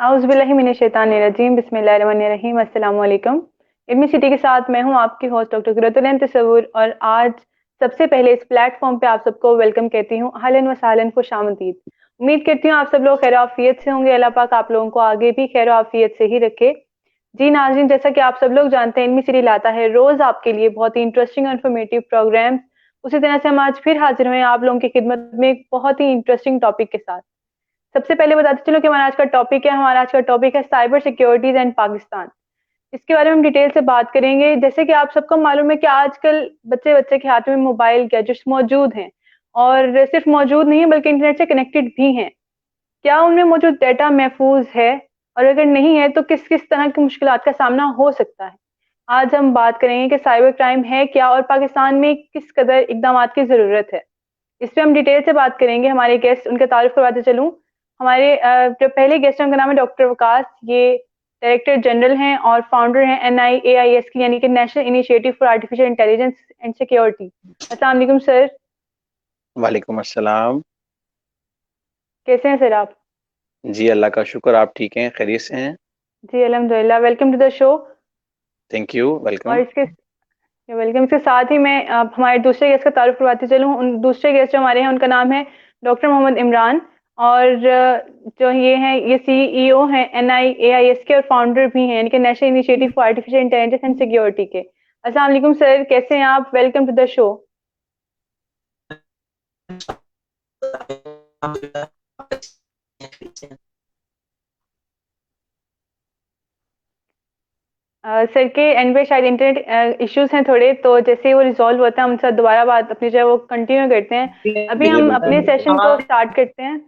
आउज़ुबिल्लाहिमिनश्शैतानिर्रजीम बिस्मिल्लाहिर्रहमानिर्रहीम अस्सलाम वालेकुम। इल्मी सिटी के साथ मैं हूँ आपकी होस्ट डॉक्टर क़ुर्रतुल तसव्वुर और आज सबसे पहले इस प्लेटफॉर्म पे आप सबको वेलकम कहती हूँ। अहलन व सहलन खुशामदीद। उम्मीद करती हूँ आप सब लोग खैर आफियत से होंगे। अल्लाह पाक आप लोगों को आगे भी खैर आफियत से ही रखे। जी नाज़रीन, जैसा कि आप सब लोग जानते हैं इल्मी सिटी लाता है रोज़ आपके लिए बहुत ही इंटरेस्टिंग और इन्फॉर्मेटिव प्रोग्राम्स। उसी तरह से हम आज फिर हाजिर हुए हैं आप लोगों की खिदमत में एक बहुत ही इंटरेस्टिंग टॉपिक के साथ। सबसे पहले बताते चलो कि हमारा आज का टॉपिक है। हमारा आज का टॉपिक है साइबर सिक्योरिटीज एंड पाकिस्तान। इसके बारे में हम डिटेल से बात करेंगे। जैसे कि आप सबको मालूम है कि आजकल बच्चे बच्चे के हाथ में मोबाइल गैजेट्स मौजूद हैं और सिर्फ मौजूद नहीं है बल्कि इंटरनेट से कनेक्टेड भी हैं। क्या उनमें मौजूद डेटा महफूज है और अगर नहीं है तो किस किस तरह की मुश्किलात का सामना हो सकता है। आज हम बात करेंगे कि साइबर क्राइम है क्या और पाकिस्तान में किस कदर इकदाम की जरूरत है। इस पे हम डिटेल से बात करेंगे। हमारे गेस्ट उनका तारुफ करवाते चलूँ। हमारे जो पहले गेस्ट हैं उनका नाम है डॉक्टर वकास। ये डायरेक्टर जनरल हैं और फाउंडर हैं NIAIS की यानी कि national initiative for artificial intelligence and security. अस्सलाम वालेकुम सर। वालेकुम अस्सलाम। कैसे हैं सर आप? जी अल्लाह का शुक्र, आप ठीक हैं, खैरियत से हैं? जी अल्हम्दुलिल्लाह, welcome to the show. Thank you, और वेलकम। इसके वेलकम इसके साथ ही मैं हमारे दूसरे गेस्ट का तारुफ करवाते चलूँ। उन दूसरे गेस्ट जो हमारे हैं उनका नाम है डॉक्टर मोहम्मद इमरान। और जो ये हैं ये CEO हैं NIAIS के और फाउंडर भी हैं यानी कि national initiative for artificial intelligence and security के। अस्सलाम वालेकुम सर, कैसे हैं आप? Welcome to the show. Sir के एंड पे शायद इंटरनेट इश्यूज हैं थोड़े, तो जैसे ही वो रिजॉल्व होता है हम सर दोबारा बात अपनी जो है वो कंटिन्यू करते हैं। अभी जी हम अपने बिल्कुल। सेशन को स्टार्ट करते हैं।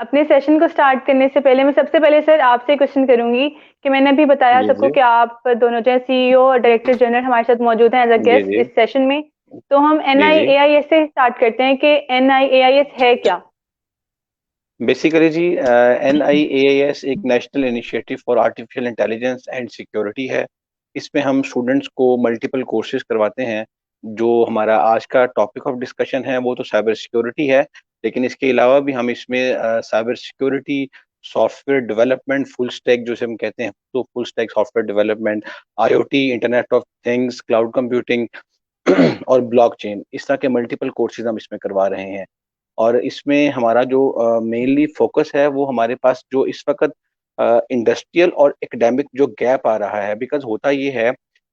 अपने सेशन को स्टार्ट करने से पहले मैं सबसे पहले सर आपसे क्वेश्चन करूंगी कि मैंने अभी बताया जी सबको जी कि आप दोनों जो है CEO और डायरेक्टर जनरल हमारे साथ मौजूद हैं एज अ जी गेस्ट जी इस सेशन में। तो हम जी जी। NIAIS से स्टार्ट करते हैं कि NIAIS है क्या। बेसिकली जी, NIAIS एक national initiative for artificial intelligence and security है। इसमें हम स्टूडेंट्स को मल्टीपल कोर्सेज करवाते हैं। जो हमारा आज का टॉपिक ऑफ डिस्कशन है वो तो साइबर सिक्योरिटी है, लेकिन इसके अलावा भी हम इसमें cyber security, software development, full stack जो हम कहते हैं, तो full stack software development, IoT, internet of things, cloud computing और ब्लॉकचेन, इस तरह के मल्टीपल कोर्सेज हम इसमें करवा रहे हैं। और इसमें हमारा जो मेनली फोकस है वो हमारे पास जो इस वक्त इंडस्ट्रियल और एकेडमिक जो गैप आ रहा है, बिकॉज होता ये है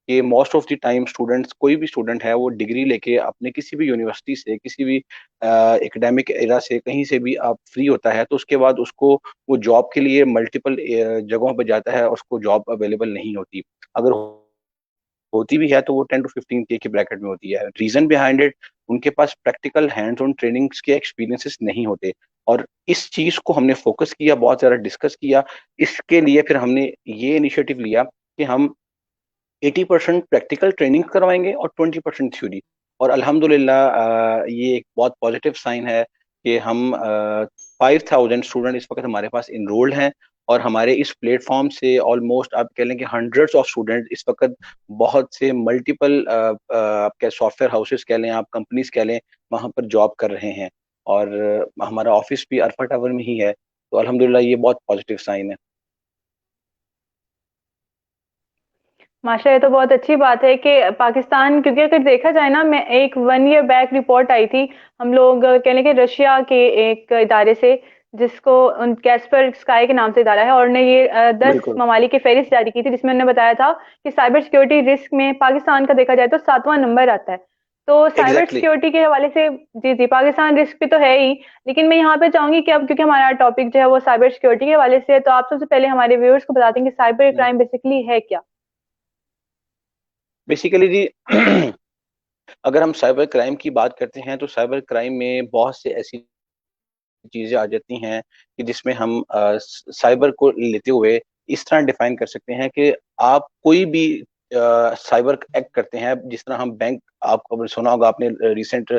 कि most of the time students, कोई भी स्टूडेंट है वो डिग्री लेके अपने किसी भी यूनिवर्सिटी से, किसी भी एकेडमिक एरा से, कहीं से भी आप फ्री होता है तो उसके बाद उसको वो जॉब के लिए मल्टीपल जगहों पर जाता है और उसको जॉब अवेलेबल नहीं होती। अगर होती भी है तो वो 10 to 15 के ब्रैकेट में होती है। रीजन बिहाइंड इट, उनके पास प्रैक्टिकल हैंड्स ऑन ट्रेनिंग्स के एक्सपीरियंसेस नहीं होते। और इस चीज को हमने फोकस किया, बहुत सारा डिस्कस किया। इसके लिए फिर हमने ये इनिशिएटिव लिया कि हम 80% प्रैक्टिकल ट्रेनिंग करवाएंगे और 20% थ्योरी। और अल्हम्दुलिल्लाह ये एक बहुत पॉजिटिव साइन है कि हम 5000 स्टूडेंट इस वक्त हमारे पास इनरोल्ड हैं। और हमारे इस प्लेटफॉर्म से ऑलमोस्ट आप कह लें कि हंड्रेड्स ऑफ स्टूडेंट इस वक्त बहुत से मल्टीपल आपके सॉफ्टवेयर हाउसेस कह लें, आप कंपनीज कह लें, वहाँ पर जॉब कर रहे हैं। और हमारा ऑफिस भी अल्फा टावर में ही है, तो अल्हम्दुलिल्लाह ये बहुत पॉजिटिव साइन है। माशा, ये तो बहुत अच्छी बात है कि पाकिस्तान, क्योंकि अगर देखा जाए ना, मैं एक 1 ईयर बैक रिपोर्ट आई थी। हम लोग कह लें कि रशिया के एक इदारे से जिसको कैस्पर स्काई के नाम से इदारा है और ने ये 10 बिल्कुल। ममालिक की फहरिस्त जारी की थी जिसमें उन्होंने बताया था कि साइबर सिक्योरिटी रिस्क में पाकिस्तान का देखा जाए तो 7वां नंबर आता है। तो साइबर एग्जैक्टली। सिक्योरिटी के हवाले से जी जी पाकिस्तान रिस्क पे तो है ही। लेकिन मैं यहाँ पे चाहूंगी कि अब क्योंकि हमारा टॉपिक जो है वो साइबर सिक्योरिटी के हवाले से है, तो आप सबसे पहले हमारे व्यूअर्स को बता दें कि साइबर क्राइम बेसिकली है क्या। बेसिकली जी अगर हम साइबर क्राइम की बात करते हैं तो साइबर क्राइम में बहुत से ऐसी चीजें आ जाती हैं कि जिसमें हम साइबर को लेते हुए इस तरह डिफाइन कर सकते हैं कि आप कोई भी साइबर एक्ट करते हैं। जिस तरह हम बैंक, आपको सुना होगा आपने रिसेंट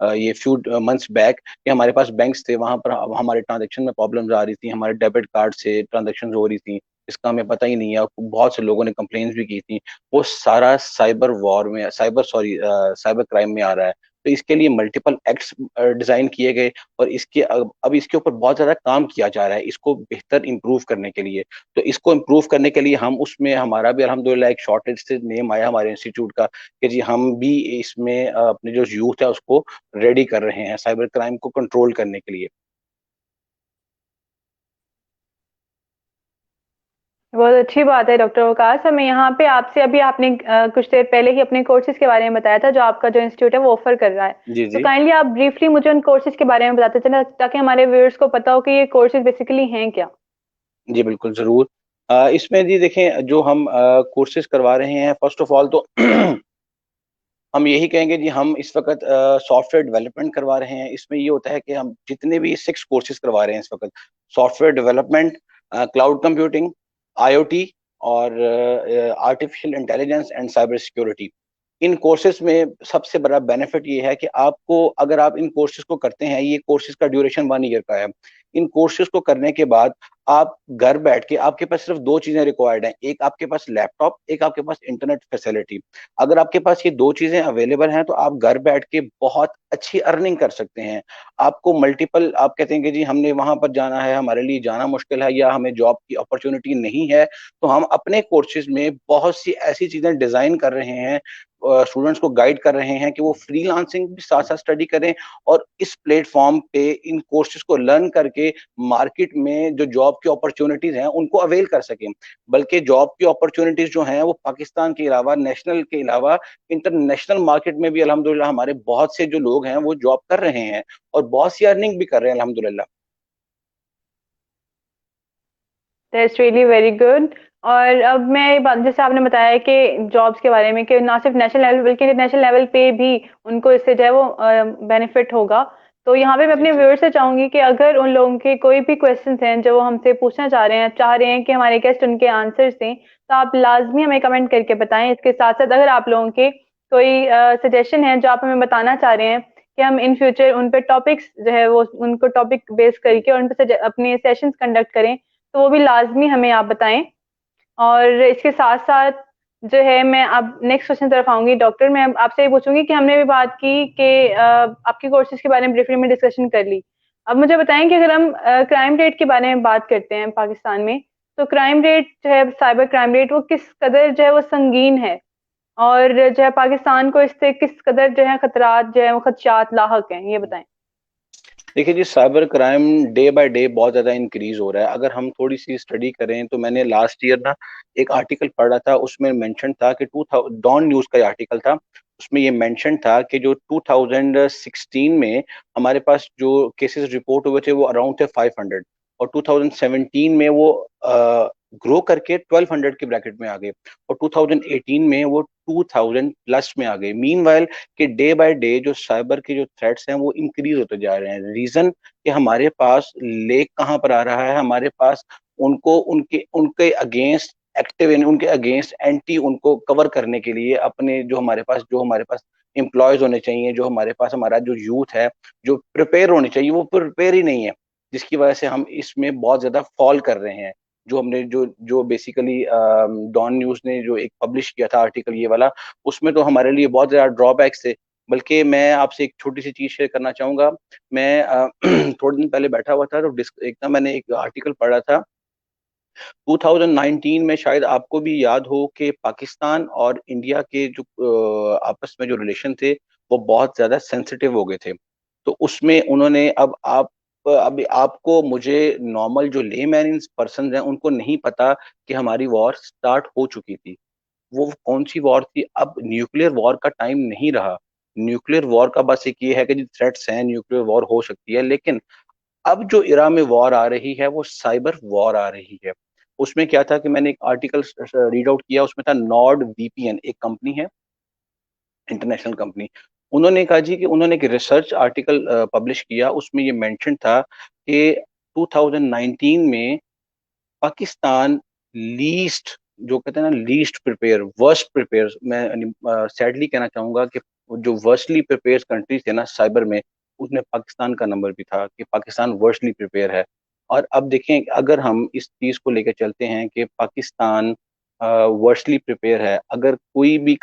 ये फ्यू मंथ्स बैक कि हमारे पास बैंक्स थे, वहां पर हमारे ट्रांजेक्शन में प्रॉब्लम्स आ रही थी, हमारे डेबिट कार्ड से ट्रांजेक्शन हो रही थी, इसका हमें पता ही नहीं है। बहुत से लोगों ने कंप्लेन्स भी की थी। वो सारा साइबर वॉर में, साइबर क्राइम में आ रहा है। तो इसके लिए मल्टीपल एक्ट्स डिजाइन किए गए, और अब इसके ऊपर बहुत ज्यादा काम किया जा रहा है इसको बेहतर इंप्रूव करने के लिए। तो इसको इम्प्रूव करने के लिए हम उसमें हमारा भी अल्हम्दुलिल्लाह एक शॉर्टेज से नेम आया हमारे इंस्टीट्यूट का कि जी हम भी इसमें अपने जो यूथ है उसको रेडी कर रहे हैं साइबर क्राइम को कंट्रोल करने के लिए। बहुत अच्छी बात है डॉक्टर वकास। हमें यहाँ पे आपसे अभी आपने कुछ देर पहले ही अपने कोर्सेज के बारे में बताया था जो आपका जो इंस्टीट्यूट है वो ऑफर कर रहा है। जी तो जी। काइंडली आप ब्रीफली मुझे उन कोर्सेज के बारे में बताते चले ताकि हमारे व्यूअर्स को पता हो कि ये कोर्सेज बेसिकली हैं क्या। जी बिल्कुल जरूर। इसमें जी देखें, जो हम कोर्सेज करवा रहे हैं, फर्स्ट ऑफ ऑल तो हम यही कहेंगे जी, हम इस वक्त सॉफ्टवेयर डेवलपमेंट करवा रहे हैं। इसमें ये होता है कि हम जितने भी 6 कोर्सेज करवा रहे हैं इस वक्त, software development, cloud computing, IoT, और artificial intelligence and cyber security. इन कोर्सेज में सबसे बड़ा बेनिफिट ये है कि आपको, अगर आप इन कोर्सेज को करते हैं, ये कोर्सेज का ड्यूरेशन 1 ईयर का है। इन कोर्सेज को करने के बाद आप घर बैठ के, आपके पास सिर्फ 2 चीजें रिक्वायर्ड हैं, एक आपके पास लैपटॉप, एक आपके पास इंटरनेट फैसिलिटी। अगर आपके पास ये 2 चीजें अवेलेबल हैं तो आप घर बैठ के बहुत अच्छी अर्निंग कर सकते हैं। आपको मल्टीपल, आप कहते हैं कि जी हमने वहां पर जाना है, हमारे लिए जाना मुश्किल है, या हमें जॉब की अपॉर्चुनिटी नहीं है, तो हम अपने कोर्सेज में बहुत सी ऐसी चीजें डिजाइन कर रहे हैं, स्टूडेंट्स को गाइड कर रहे हैं कि वो फ्रीलांसिंग भी साथ साथ स्टडी करें, और इस प्लेटफॉर्म पे इन कोर्सेज को लर्न करके मार्केट में जो जॉब की अपॉर्चुनिटीज हैं उनको अवेल कर सकें। बल्कि जॉब की अपॉर्चुनिटीज जो हैं वो पाकिस्तान के अलावा, नेशनल के अलावा, इंटरनेशनल मार्केट में भी अल्हम्दुलिल्लाह हमारे बहुत से जो लोग हैं वो जॉब कर रहे हैं, और बहुत सी अर्निंग भी कर रहे हैं अल्हम्दुलिल्लाह। That's really very good. और अब मैं ये बात, जैसे आपने बताया कि जॉब्स के बारे में, कि ना सिर्फ नेशनल लेवल बल्कि इंटरनेशनल लेवल पे भी उनको इससे जो है वो बेनिफिट होगा। तो यहाँ पे मैं जी अपने जी। व्यूअर से चाहूंगी कि अगर उन लोगों के कोई भी क्वेश्चंस हैं जो वो हमसे पूछना चाह रहे हैं कि हमारे गेस्ट उनके आंसर्स दें, तो आप लाजमी हमें कमेंट करके बताएं। इसके साथ साथ अगर आप लोगों के कोई सजेशन है जो आप हमें बताना चाह रहे हैं कि हम इन फ्यूचर उन पे टॉपिक्स जो है वो उनको टॉपिक बेस करके और उन पे अपने सेशंस कंडक्ट करें, तो वो भी लाजमी हमें आप बताएं। और इसके साथ साथ जो है मैं अब नेक्स्ट क्वेश्चन तरफ आऊंगी। डॉक्टर, मैं आपसे ये पूछूंगी कि हमने भी बात की कि आपके कोर्सेज के बारे में ब्रीफली में डिस्कशन कर ली। अब मुझे बताएं कि अगर हम क्राइम रेट के बारे में बात करते हैं पाकिस्तान में, तो क्राइम रेट जो है, साइबर क्राइम रेट, वो किस कदर जो है वो संगीन है, और जो है पाकिस्तान को इससे किस कदर जो है खतरात जो है वो खदशात लाहक हैं, ये बताएं। देखिए जी, cyber crime day by day बहुत ज़्यादा इंक्रीज हो रहा है। अगर हम थोड़ी सी स्टडी करें तो मैंने लास्ट ईयर ना एक आर्टिकल पढ़ा था, उसमें मेंशन था कि 2000, डॉन न्यूज़ का आर्टिकल था, उसमें ये मेंशन था कि जो 2016 में हमारे पास जो केसेस रिपोर्ट हुए थे वो अराउंड थे 500, और 2017 में वो ग्रो करके 1200 के ब्रैकेट में आ गए, और 2018 में वो 2000 प्लस में आ गए। मीनवाइल कि डे बाय डे जो साइबर के जो थ्रेट्स हैं वो इंक्रीज होते जा रहे हैं। रीजन कि हमारे पास लेक कहाँ पर आ रहा है, हमारे पास उनको उनके उनके अगेंस्ट एक्टिव, यानी उनके अगेंस्ट एंटी, उनको कवर करने के लिए अपने जो हमारे पास एम्प्लॉयज होने चाहिए, जो हमारे पास हमारा जो यूथ है जो प्रिपेयर होने चाहिए, वो प्रिपेयर ही नहीं है, जिसकी वजह से हम इसमें बहुत ज्यादा फॉल कर रहे हैं। जो हमने जो जो बेसिकली डॉन न्यूज ने जो एक पब्लिश किया था आर्टिकल ये वाला, उसमें तो हमारे लिए बहुत ज्यादा ड्रॉबैक्स थे। बल्कि मैं आपसे एक छोटी सी चीज शेयर करना चाहूंगा। मैं थोड़े दिन पहले बैठा हुआ था तो एक ना मैंने एक आर्टिकल पढ़ा था 2019 में, शायद आपको भी याद हो कि पाकिस्तान और इंडिया के जो आपस में जो रिलेशन थे वो बहुत ज्यादा सेंसिटिव हो गए थे। तो उसमें उन्होंने, अब आपको, मुझे, नॉर्मल जो लेमैन पर्सन हैं उनको नहीं पता कि हमारी वॉर स्टार्ट हो चुकी थी। वो कौन सी वॉर थी? अब न्यूक्लियर वॉर का टाइम नहीं रहा। न्यूक्लियर वॉर का बस एक ये है कि जो थ्रेट्स हैं, न्यूक्लियर वॉर हो सकती है, लेकिन अब जो इरा में वॉर आ रही है वो साइबर वॉर आ रही है। उसमें क्या था कि मैंने एक आर्टिकल रीड आउट किया, उसमें था नॉर्ड वीपीएन, एक कंपनी है, इंटरनेशनल कंपनी। उन्होंने कहा जी कि उन्होंने एक रिसर्च आर्टिकल पब्लिश किया, उसमें ये मेंशन था कि 2019 में पाकिस्तान लीस्ट, जो कहते हैं ना लीस्ट प्रिपेयर, वर्स्ट प्रिपेयर, मैं सैडली कहना चाहूंगा कि जो वर्स्टली प्रिपेयर कंट्रीज थे ना साइबर में, उसमें पाकिस्तान का नंबर भी था कि पाकिस्तान वर्स्टली प्रिपेयर है। और अब देखें, अगर हम इस चीज को लेकर चलते हैं कि पाकिस्तान वर्सली प्रिपेयर है। अगर कोई भी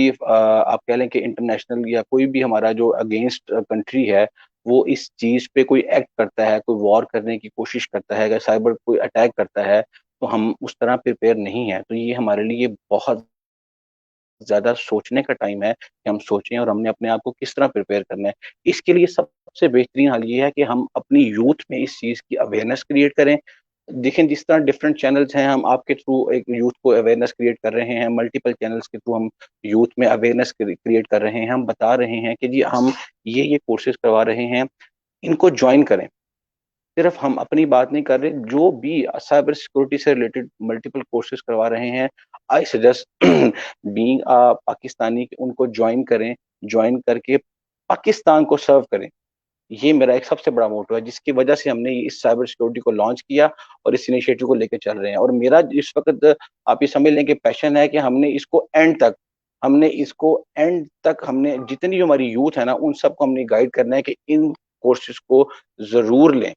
आप कह लें कि इंटरनेशनल या कोई भी हमारा जो अगेंस्ट कंट्री है, वो इस चीज पे कोई एक्ट करता है, कोई वॉर करने की कोशिश करता है, अगर साइबर कोई अटैक करता है, तो हम उस तरह प्रिपेयर नहीं है। तो ये हमारे लिए बहुत ज्यादा सोचने का टाइम है कि हम सोचें और हमने अपने आप को किस तरह प्रिपेयर करना है। इसके लिए सबसे बेहतरीन हल ये है कि हम अपनी यूथ में इस चीज की अवेयरनेस क्रिएट करें। देखें, जिस तरह डिफरेंट चैनल्स हैं, हम आपके थ्रू एक यूथ को अवेयरनेस क्रिएट कर रहे हैं, मल्टीपल चैनल्स के थ्रू हम यूथ में अवेयरनेस क्रिएट कर रहे हैं। हम बता रहे हैं कि जी हम ये कोर्सेज करवा रहे हैं, इनको ज्वाइन करें। सिर्फ हम अपनी बात नहीं कर रहे, जो भी साइबर सिक्योरिटी से रिलेटेड मल्टीपल कोर्सेज करवा रहे हैं, आई सजेस्ट बीइंग पाकिस्तानी, उनको ज्वाइन करें। ज्वाइन करके पाकिस्तान को सर्व करें। ये मेरा एक सबसे बड़ा मोटो है, जिसकी वजह से हमने इस साइबर सिक्योरिटी को लॉन्च किया और इस इनिशिएटिव को लेकर चल रहे हैं। और मेरा इस वक्त आप ये समझ लें कि पैशन है कि हमने इसको एंड तक हमने जितनी भी हमारी यूथ है ना, उन सबको हमने गाइड करना है कि इन कोर्सेज को जरूर लें।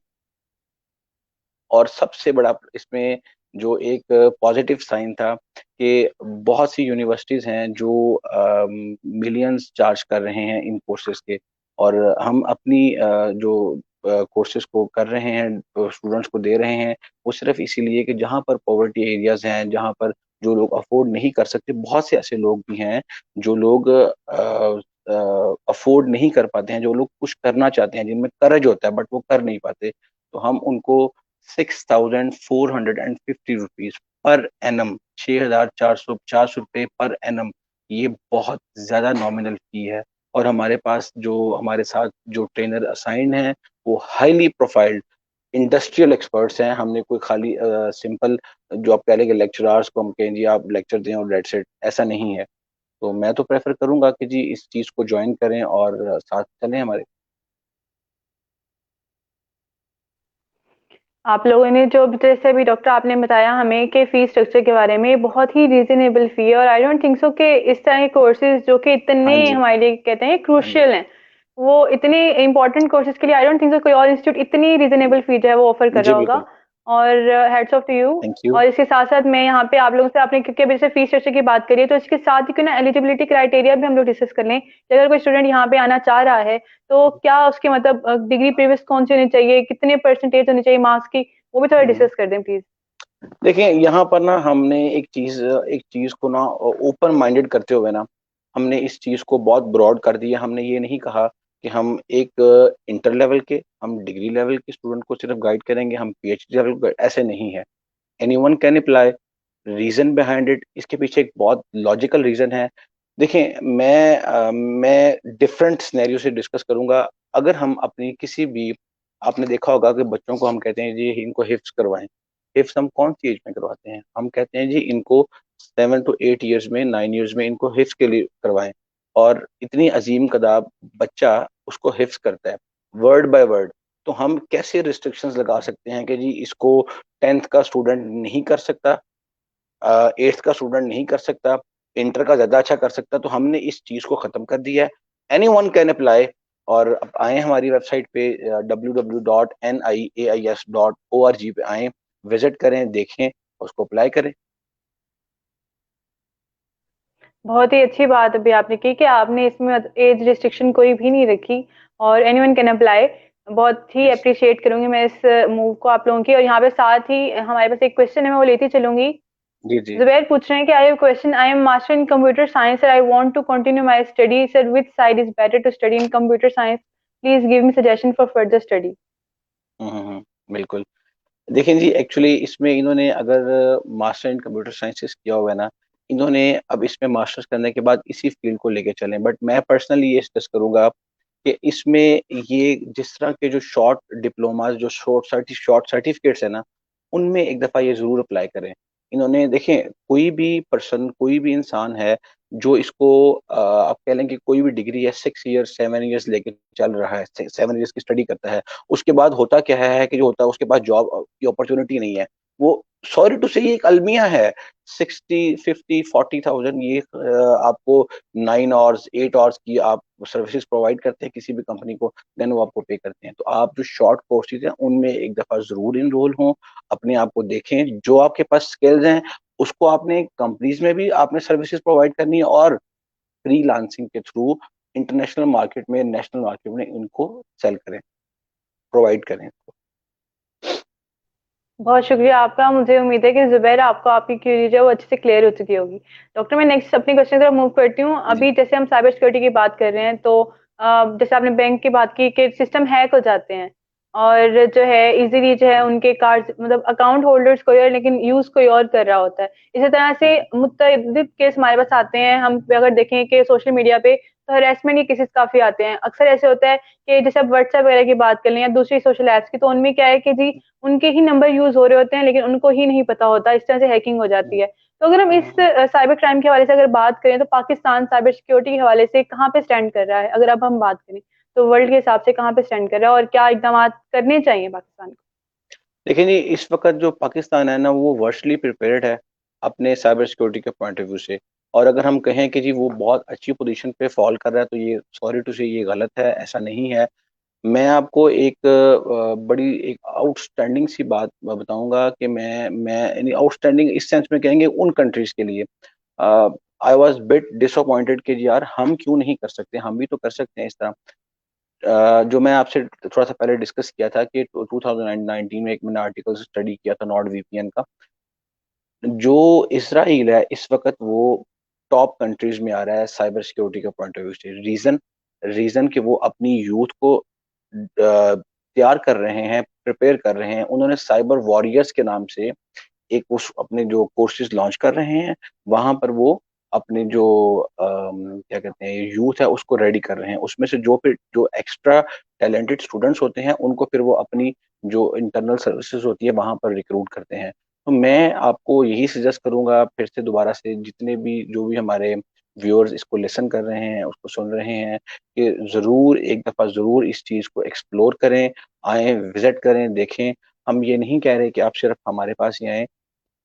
और सबसे बड़ा इसमें जो एक पॉजिटिव साइन था कि बहुत सी यूनिवर्सिटीज हैं जो मिलियंस चार्ज कर रहे हैं इन कोर्सेज के। और हम अपनी जो कोर्सेज को कर रहे हैं, स्टूडेंट्स को दे रहे हैं, वो सिर्फ इसीलिए कि जहाँ पर पॉवर्टी एरियाज हैं, जहाँ पर जो लोग अफोर्ड नहीं कर सकते, बहुत से ऐसे लोग भी हैं जो लोग अफोर्ड नहीं कर पाते हैं, जो लोग कुछ करना चाहते हैं, जिनमें करज होता है बट वो कर नहीं पाते। तो हम उनको 6,450 रुपीज पर एनम, 6,450 रुपये पर एनम, ये बहुत ज्यादा नॉमिनल फी है। और हमारे पास जो हमारे साथ जो ट्रेनर असाइंड हैं, वो हाईली प्रोफाइल्ड इंडस्ट्रियल एक्सपर्ट्स हैं। हमने कोई खाली सिंपल जो आप कह लेंगे लेक्चरर्स को हम कहें जी आप लेक्चर दें और डेट सेट, ऐसा नहीं है। तो मैं तो प्रेफर करूंगा कि जी इस चीज को ज्वाइन करें और साथ चलें हमारे। आप लोगों ने जो जैसे अभी डॉक्टर आपने बताया हमें कि फीस स्ट्रक्चर के बारे में, बहुत ही रीजनेबल फी है। और आई डोंट थिंक सो कि इस तरह के कोर्सेज जो कि हाँ इतने जी। हमारे लिए कहते हैं हाँ जी। क्रूशियल हैं, वो इतने इंपॉर्टेंट कोर्सेज के लिए आई डोंट थिंक सो कोई और इंस्टीट्यूट इतनी रीजनेबल फी जो है वो ऑफर कर जी रहा होगा। बिल्कुल। और heads off to you. Thank you. और इसके साथ साथ मैं यहाँ पे आप लोगों से, आपने क्योंकि अभी जैसे फीस स्ट्रक्चर की बात करी है, तो इसके साथ ही क्यों ना एलिजिबिलिटी क्राइटेरिया भी हम लोग डिस्कस कर लें कि अगर कोई स्टूडेंट यहाँ पे आना चाह रहा है, तो क्या उसके मतलब डिग्री प्रीवियस कौन सी होनी चाहिए, कितने परसेंटेज होनी चाहिए मार्क्स की, वो भी थोड़ा हम्म। डिस्कस कर दें प्लीज। देखिए, यहाँ पर ना हमने एक चीज को ना ओपन माइंडेड करते हुए ना, हमने इस चीज को बहुत ब्रॉड कर दिया। हमने ये नहीं कहा कि हम एक इंटर लेवल के, हम डिग्री लेवल के स्टूडेंट को सिर्फ गाइड करेंगे, हम पीएचडी लेवल को, ऐसे नहीं है। Anyone can apply. Reason behind it, इसके पीछे एक बहुत लॉजिकल रीजन है। देखें, मैं डिफरेंट सिनेरियो से डिस्कस करूंगा। अगर हम अपनी किसी भी, आपने देखा होगा कि बच्चों को हम कहते हैं जी इनको हिफ्स करवाएं। हिफ्स हम कौन सी एज में करवाते हैं? हम कहते हैं जी इनको 7 to 8 ईयर्स में, 9 ईयर्स में इनको हिफ्स के लिए करवाएं। और इतनी अजीम कदाब बच्चा उसको हिफ्स करता है, वर्ड बाय वर्ड। तो हम कैसे रिस्ट्रिक्शंस लगा सकते हैं कि जी इसको 10th का स्टूडेंट नहीं कर सकता, 8th का स्टूडेंट नहीं कर सकता, इंटर का ज्यादा अच्छा कर सकता? तो हमने इस चीज को खत्म कर दिया है। Any one can apply. और अब आए हमारी वेबसाइट पे www.niais.org पे आए, विजिट करें, देखें, उसको अप्लाई करें। बहुत ही अच्छी बात अभी आपने की कि आपने इसमें एज रिस्ट्रिक्शन कोई भी नहीं रखी, और एनीवन कैन अप्लाई। बहुत ही यस। अप्रिशिएट करूंगी मैं इस मूव को आप लोगों की। और यहाँ पे साथ ही हमारे पास एक क्वेश्चन है, मैं वो लेती चलूंगी। जी जी। जुबैर पूछ रहे हैं कि I have question, I am master in computer science, I want to continue my study sir, which side is better to study in computer science, please give me suggestion for further study. बिल्कुल। देखें जी, actually इसमें इन्होंने अगर master in computer sciences किया हुआ है ना, इन्होंने अब इसमें मास्टर्स करने के बाद इसी फील्ड को लेके चलें। बट मैं पर्सनली ये सजेस्ट करूंगा कि इसमें ये जिस तरह के जो शॉर्ट डिप्लोमास, जो शॉर्ट सर्टिफिकेट्स है ना, उनमें एक दफ़ा ये ज़रूर अप्लाई करें। इन्होंने देखें, कोई भी पर्सन, कोई भी इंसान है जो इसको आप कह लें कि कोई भी डिग्री है, 6 ईयर्स 7 ईयर्स लेके चल रहा है, 7 ईयर्स की स्टडी करता है, उसके बाद होता क्या है कि जो होता है उसके पास जॉब की अपॉर्चुनिटी नहीं है। वो, सॉरी टू से, ये एक अलमिया है। 60, 50, 40,000 ये आपको 9 आवर्स 8 आवर्स की आप सर्विसेज प्रोवाइड करते हैं किसी भी कंपनी को, देन वो आपको पे करते हैं। तो आप जो शॉर्ट कोर्सेज हैं उनमें एक दफा जरूर इनरोल हों, अपने आप को देखें, जो आपके पास स्किल्स हैं उसको आपने कंपनीज में भी आपने सर्विसेज प्रोवाइड करनी है, और फ्रीलांसिंग के थ्रू इंटरनेशनल मार्केट में, नेशनल मार्केट में इनको सेल करें, प्रोवाइड करें। बहुत शुक्रिया आपका। मुझे उम्मीद है कि जुबैर आपको आपकी क्वेरी जो है वो अच्छे से क्लियर हो चुकी होगी। डॉक्टर, मैं नेक्स्ट अपने क्वेश्चन की तरफ मूव करती हूँ। जी। अभी जैसे हम साइबर सिक्योरिटी की बात कर रहे हैं, तो जैसे आपने बैंक की बात की कि सिस्टम हैक हो जाते हैं और जो है इजीली जो है उनके कार्ड, मतलब अकाउंट होल्डर्स कोई और लेकिन यूज कोई और कर रहा होता है। इसी तरह से मुतअद्दिद केस हमारे पास आते हैं। हम अगर देखें कि सोशल मीडिया पे तो हरेसमेंट के केसेस काफी आते हैं। अक्सर ऐसे होता है कि जैसे अब व्हाट्सएप वगैरह की बात कर लें या दूसरी सोशल एप्स की, तो उनमें क्या है कि जी उनके ही नंबर यूज हो रहे होते हैं लेकिन उनको ही नहीं पता होता, इस तरह से हैकिंग हो जाती है। तो अगर हम इस साइबर क्राइम के हवाले से अगर बात करें तो पाकिस्तान साइबर सिक्योरिटी के हवाले से कहाँ पे स्टैंड कर रहा है? अगर अब हम बात करें तो वर्ल्ड के हिसाब से कहाँ पे स्टैंड कर रहा है और क्या इकदाम करने चाहिए पाकिस्तान को? देखिए जी, इस वक्त जो पाकिस्तान है ना, वो वर्चुअली प्रिपेयर्ड है अपने साइबर सिक्योरिटी के पॉइंट ऑफ व्यू से। और अगर हम कहें कि जी वो बहुत अच्छी पोजीशन पे फॉल कर रहा है, तो ये सॉरी टू से ये गलत है, ऐसा नहीं है। मैं आपको एक बड़ी एक आउटस्टैंडिंग सी बात बताऊंगा कि मैं यानी आउटस्टैंडिंग इस सेंस में कहेंगे उन कंट्रीज के लिए। आई वॉज बिट डिसअपॉइंटेड कि जी यार हम क्यों नहीं कर सकते, हम भी तो कर सकते हैं इस तरह। जो मैं आपसे थोड़ा सा पहले डिस्कस किया था कि 2019 में एक मैंने आर्टिकल स्टडी किया था नॉर्ड वीपीएन का। जो इसराइल है इस वक्त वो टॉप कंट्रीज में आ रहा है साइबर सिक्योरिटी के पॉइंट ऑफ व्यू से। रीजन रीजन कि वो अपनी यूथ को तैयार कर रहे हैं, प्रिपेयर कर रहे हैं। उन्होंने साइबर वॉरियर्स के नाम से एक उस अपने जो कोर्सेज लॉन्च कर रहे हैं, वहां पर वो अपने जो क्या कहते हैं यूथ है उसको रेडी कर रहे हैं। उसमें से जो फिर जो एक्स्ट्रा टैलेंटेड स्टूडेंट्स होते हैं उनको फिर वो अपनी जो इंटरनल सर्विसेज होती है वहां पर रिक्रूट करते हैं। तो मैं आपको यही सजेस्ट करूंगा फिर से दोबारा से, जितने भी जो भी हमारे व्यूअर्स इसको लिसन कर रहे हैं, उसको सुन रहे हैं, कि जरूर एक दफा जरूर इस चीज को एक्सप्लोर करें, आए, विजिट करें, देखें। हम ये नहीं कह रहे कि आप सिर्फ हमारे पास ही आए।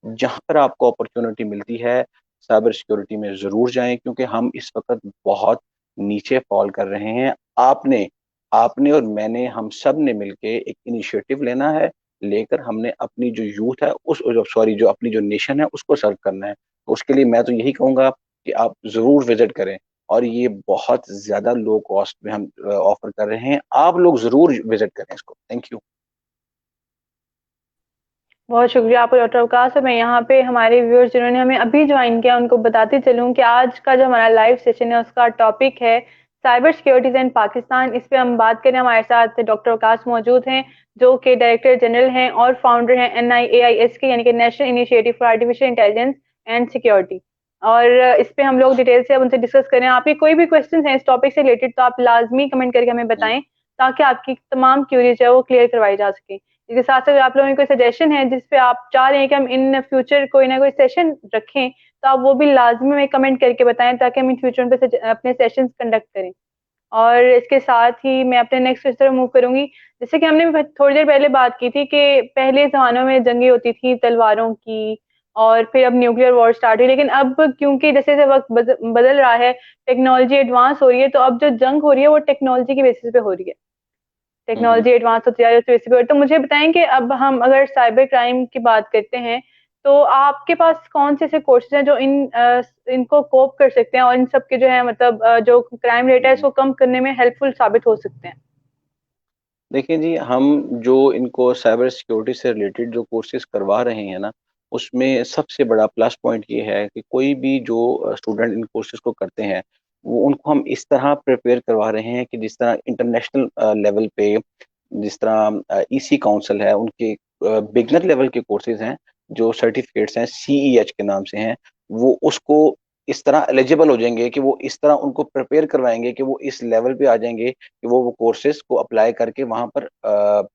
जहां पर आपको अपॉर्चुनिटी मिलती है साइबर सिक्योरिटी में जरूर जाएं, क्योंकि हम इस वक्त बहुत नीचे फॉल कर रहे हैं। आपने आपने और मैंने, हम सब ने मिलके एक इनिशिएटिव लेना है, लेकर हमने अपनी जो यूथ है उस सॉरी जो अपनी जो नेशन है उसको सर्व करना है। तो उसके लिए मैं तो यही कहूंगा कि आप जरूर विजिट करें। और ये बहुत ज्यादा लो कॉस्ट में हम ऑफर कर रहे हैं, आप लोग जरूर विजिट करें इसको। Thank you. बहुत शुक्रिया आपका डॉक्टर अवकाश। और मैं यहाँ पे हमारे व्यूअर्स जिन्होंने हमें अभी ज्वाइन किया उनको बताते चलूँ कि आज का जो हमारा लाइव सेशन है उसका टॉपिक है साइबर सिक्योरिटीज इन पाकिस्तान। इस पे हम बात करें, हमारे साथ डॉक्टर अवकाश मौजूद हैं जो कि डायरेक्टर जनरल हैं और फाउंडर हैं NIAIS के, यानी कि national initiative for artificial intelligence and security. और इस पे हम लोग डिटेल से अब उनसे डिस्कस करें। आपके कोई भी क्वेश्चन हैं इस टॉपिक से रिलेटेड तो आप लाजमी कमेंट करके हमें बताएं, ताकि आपकी तमाम क्यूरीज है वो क्लियर करवाई जा सके। इसके साथ साथ आप लोगों की कोई सजेशन है जिस पे आप चाह रहे हैं कि हम इन फ्यूचर कोई ना कोई सेशन रखें, तो आप वो भी लाजमी में कमेंट करके बताएं, ताकि हम इन फ्यूचर पे अपने सेशंस कंडक्ट करें। और इसके साथ ही मैं अपने नेक्स्ट इस तरह मूव करूंगी। जैसे कि हमने थोड़ी देर पहले बात की थी कि पहले जमानों में जंगें होती थी तलवारों की, और फिर अब न्यूक्लियर वॉर स्टार्ट हुई। लेकिन अब क्योंकि जैसे जैसे वक्त बदल रहा है, टेक्नोलॉजी एडवांस हो रही है, तो अब जो जंग हो रही है वो टेक्नोलॉजी की बेसिस पे हो रही है। हम्म। टेक्नोलॉजी एडवांस होती जा रही है तो इसी पे। तो मुझे बताएं कि अब हम अगर साइबर क्राइम की बात करते हैं, तो आपके पास कौन से ऐसे कोर्सेज हैं जो इनको कोप कर सकते हैं और इन सब के जो है मतलब जो क्राइम रेट है हम्म। इसको कम करने में हेल्पफुल साबित हो सकते हैं? देखिए जी, हम जो इनको साइबर सिक्योरिटी से रिलेटेड जो कोर्सेज करवा रहे हैं ना, उसमें सबसे बड़ा प्लस पॉइंट ये है कि कोई भी जो स्टूडेंट इन कोर्सेज को करते हैं, वो उनको हम इस तरह प्रिपेयर करवा रहे हैं कि जिस तरह इंटरनेशनल लेवल पे, जिस तरह ईसी काउंसिल है, उनके बिगनर लेवल के कोर्सेज हैं जो सर्टिफिकेट्स हैं, CEH के नाम से हैं, वो उसको इस तरह एलिजिबल हो जाएंगे कि वो इस तरह उनको प्रिपेयर करवाएंगे कि वो इस लेवल पे आ जाएंगे कि वो कोर्सेज को अप्लाई करके वहां पर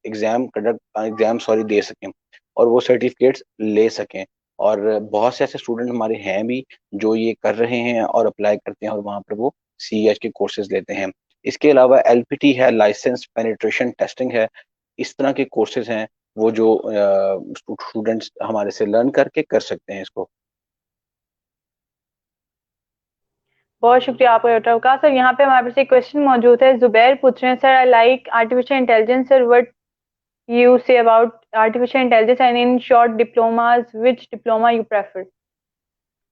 एग्जाम सॉरी दे सकें, और वो सर्टिफिकेट्स ले सकें। और बहुत से ऐसे स्टूडेंट हमारे हैं भी जो ये कर रहे हैं और अप्लाई करते हैं और वहां पर वो CEH के कोर्सेज लेते हैं। इसके अलावा LPT है, लाइसेंस पेनिट्रेशन टेस्टिंग है। इस तरह के कोर्सेज हैं वो जो स्टूडेंट्स हमारे से लर्न करके कर सकते हैं इसको। बहुत शुक्रिया आपका डॉक्टर अवकाश। सर यहाँ पे हमारे पास एक क्वेश्चन मौजूद है, जुबैर पूछ रहे हैं, sir I like artificial intelligence sir, what you say about artificial intelligence, and in short diplomas, which diploma you prefer?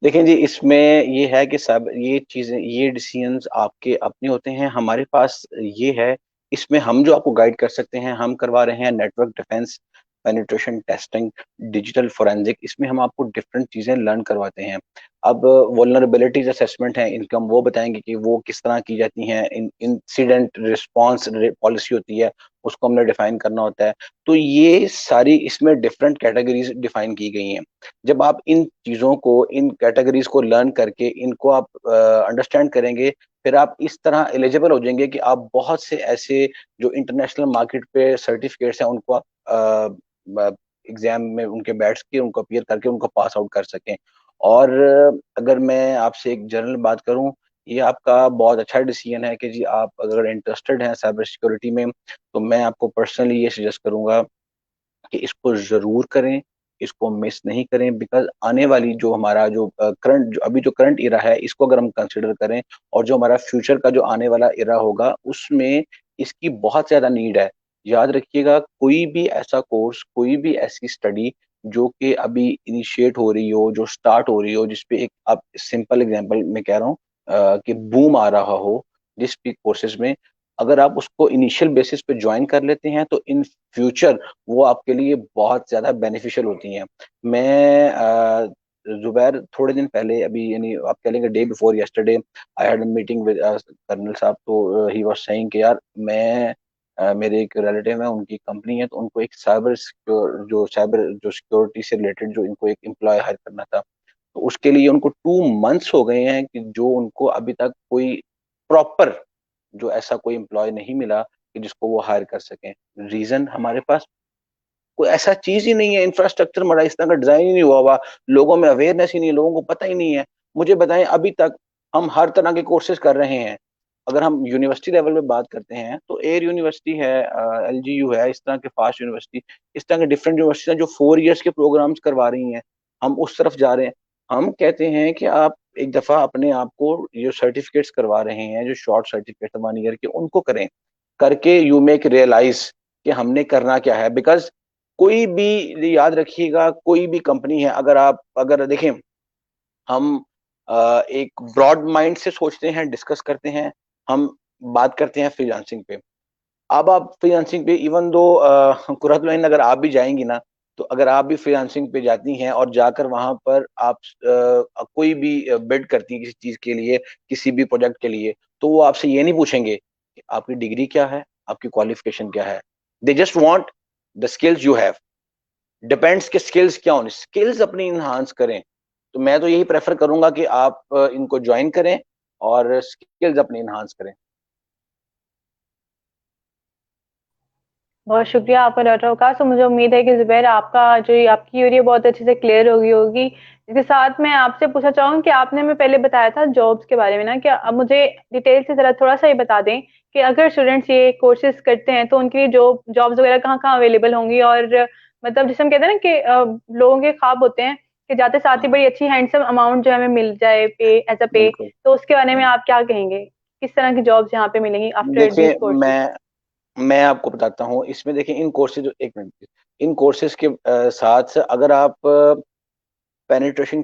देखें जी, इसमें ये है कि सब ये चीजें, ये डिसीजंस आपके अपने होते हैं। हमारे पास ये है, इसमें हम जो आपको गाइड कर सकते हैं, हम करवा रहे हैं network defence, penetration testing, digital forensic. इसमें हम आपको डिफरेंट चीजें लर्न करवाते हैं। अब वल्नरेबिलिटीज असेसमेंट है, इनका हम वो बताएंगे कि वो किस तरह की जाती हैं। इंसिडेंट रिस्पांस पॉलिसी होती है, उसको हमने डिफाइन करना होता है। तो ये सारी इसमें डिफरेंट कैटेगरीज डिफाइन की गई हैं। जब आप इन चीज़ों को, इन कैटेगरीज को लर्न करके इनको आप अंडरस्टैंड करेंगे, फिर आप इस तरह एलिजिबल हो जाएंगे कि आप बहुत से ऐसे जो इंटरनेशनल मार्केट पे सर्टिफिकेट्स हैं उनको आप एग्जाम में उनके बैठ के उनको अपीयर करके उनको पास आउट कर सकें। और अगर मैं आपसे एक जनरल बात करूं, ये आपका बहुत अच्छा डिसीजन है कि जी आप अगर इंटरेस्टेड हैं साइबर सिक्योरिटी में, तो मैं आपको पर्सनली ये सजेस्ट करूंगा कि इसको जरूर करें, इसको मिस नहीं करें। बिकॉज आने वाली जो हमारा जो करंट, जो अभी जो करंट इरा है, इसको अगर हम कंसिडर करें, और जो हमारा फ्यूचर का जो आने वाला इरा होगा, उसमें इसकी बहुत ज्यादा नीड है। याद रखिएगा, कोई भी ऐसा कोर्स, कोई भी ऐसी स्टडी जो कि अभी इनिशिएट हो रही हो, जो स्टार्ट हो रही हो, जिसपे एक, आप सिंपल एग्जांपल मैं कह रहा हूँ कि बूम आ रहा हो जिस भी कोर्सेज में, अगर आप उसको इनिशियल बेसिस पे ज्वाइन कर लेते हैं, तो इन फ्यूचर वो आपके लिए बहुत ज्यादा बेनिफिशियल होती हैं। मैं जुबैर, थोड़े दिन पहले, अभी यानी आप कह लेंगे day before yesterday, I had meeting with colonel साहब। तो ही वाज सेइंग कि यार मैं मेरे एक रिलेटिव है, उनकी कंपनी है, तो उनको एक साइबर जो सिक्योरिटी से रिलेटेड जो इनको एक एम्प्लॉय हायर करना था। तो उसके लिए उनको 2 मंथ्स हो गए हैं कि जो उनको अभी तक कोई प्रॉपर, जो ऐसा कोई एम्प्लॉय नहीं मिला कि जिसको वो हायर कर सकें। रीजन, हमारे पास कोई ऐसा चीज ही नहीं है, इंफ्रास्ट्रक्चर हमारा इस तरह का डिजाइन ही नहीं हुआ लोगों में अवेयरनेस ही नहीं है, लोगों को पता ही नहीं है। मुझे बताएं, अभी तक हम हर तरह के कोर्सेज कर रहे हैं। अगर हम यूनिवर्सिटी लेवल में बात करते हैं, तो एयर यूनिवर्सिटी है, LGU है, इस तरह के फास्ट यूनिवर्सिटी, इस तरह के डिफरेंट यूनिवर्सिटी जो 4 इयर्स के प्रोग्राम्स करवा रही हैं। हम उस तरफ जा रहे हैं। हम कहते हैं कि आप एक दफा अपने आप को, जो सर्टिफिकेट्स करवा रहे हैं, जो शॉर्ट सर्टिफिकेट 1 ईयर के, उनको करें। करके यू मेक रियलाइज कि हमने करना क्या है। बिकॉज कोई भी, याद रखिएगा, कोई भी कंपनी है, अगर देखें, हम एक ब्रॉड माइंड से सोचते हैं, डिस्कस करते हैं, हम बात करते हैं फ्रीलांसिंग पे। अब आप फ्रीलांसिंग पे, इवन दो कुरत लाइन, अगर आप भी जाएंगी ना, तो अगर आप भी फ्रीलांसिंग पे जाती हैं और जाकर वहां पर आप कोई भी बिड करती हैं किसी चीज के लिए, किसी भी प्रोजेक्ट के लिए, तो वो आपसे ये नहीं पूछेंगे कि आपकी डिग्री क्या है, आपकी क्वालिफिकेशन क्या है। They just want the skills you have. Depends के स्किल्स क्या होने, स्किल्स अपनी इन्हांस करें। तो मैं तो यही प्रेफर करूंगा कि आप इनको ज्वाइन करें और स्किल्स अपनी इन्हांस करें। बहुत शुक्रिया आपका डॉक्टर अवकाश। तो मुझे उम्मीद है कि जुबैर, आपका जो ये आपकी क्यूरी बहुत अच्छे से क्लियर हो गई होगी। इसके साथ मैं आपसे पूछना चाहूंगी कि आपने हमें पहले बताया था जॉब्स के बारे में ना, क्या अब मुझे डिटेल से जरा थोड़ा सा ये बता दें कि अगर स्टूडेंट्स ये कोर्सेज करते हैं तो उनके लिए जॉब्स वगैरह कहाँ कहाँ अवेलेबल होंगी, और मतलब जिसे हम कहते हैं ना कि लोगों के ख्वाब होते हैं कि जाते साथ ही हाँ, बड़ी अच्छी हैंडसम अमाउंट जो है हमें मिल जाए पे एज अ पे। बिल्कुल। तो उसके बारे में आप क्या कहेंगे, किस तरह की जॉब्स यहाँ पे मिलेंगी आफ्टर दिस देखिए, कोर्सेज? मैं आपको बताता हूँ। इसमें देखिए, इन कोर्सेज, एक मिनट, इन कोर्सेज के साथ अगर आप पेनिट्रेशन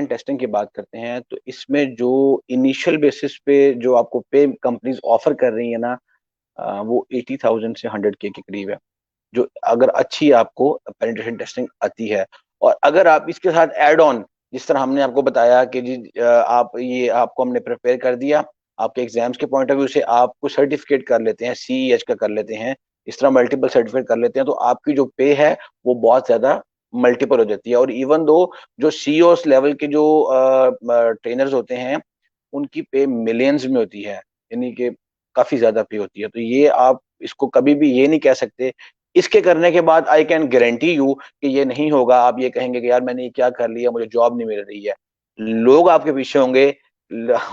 टेस्टिंग की बात करते हैं, तो इसमें जो इनिशियल बेसिस पे जो आपको पे कंपनीज ऑफर कर रही है ना, वो 80,000 से 100K के करीब है, जो अगर अच्छी आपको पेनिट्रेशन टेस्टिंग आती है। और अगर आप इसके साथ एड ऑन, जिस तरह हमने आपको बताया कि जी आप ये, आपको हमने प्रिपेयर कर दिया, आपके एग्जाम्स के पॉइंट ऑफ व्यू से आपको सर्टिफिकेट कर लेते हैं, CEH का कर लेते हैं, इस तरह मल्टीपल सर्टिफिकेट कर लेते हैं, तो आपकी जो पे है वो बहुत ज्यादा मल्टीपल हो जाती है। और इवन दो जो CEOs लेवल के जो ट्रेनर्स होते हैं, उनकी पे मिलियंस में होती है, यानी कि काफी ज्यादा पे होती है। तो ये आप इसको कभी भी ये नहीं कह सकते। इसके करने के बाद आई कैन गारंटी यू कि ये नहीं होगा। आप ये कहेंगे कि यार मैंने ये क्या कर लिया, मुझे जॉब नहीं मिल रही है। लोग आपके पीछे होंगे।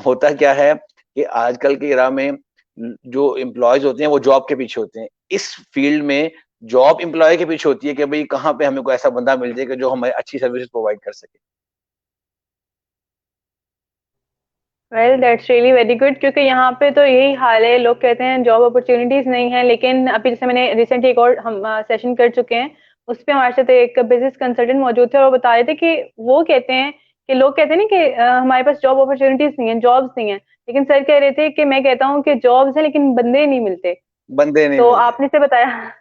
होता क्या है कि आजकल के इरा में जो एम्प्लॉयज होते हैं वो जॉब के पीछे होते हैं। इस फील्ड में जॉब एम्प्लॉय के पीछे होती है कि भाई कहाँ पे हमें कोई ऐसा बंदा मिल जाए कि जो हमें अच्छी सर्विस प्रोवाइड कर सके। Well that's really very good, क्योंकि यहाँ पे तो यही हाल है, लोग कहते हैं जॉब अपॉर्चुनिटीज नहीं है, लेकिन अभी जैसे मैंने रिसेंटली एक और हम सेशन कर चुके हैं, उस पे हमारे साथ एक बिजनेस कंसल्टेंट मौजूद थे और वो बता रहे थे कि वो कहते हैं कि लोग कहते हैं ना कि हमारे पास जॉब अपॉर्चुनिटीज नहीं है, जॉब्स नहीं है, लेकिन सर कह रहे थे कि मैं कहता हूँ कि जॉब्स है लेकिन बंदे नहीं मिलते। बंदे नहीं तो मिलते। आपने से बताया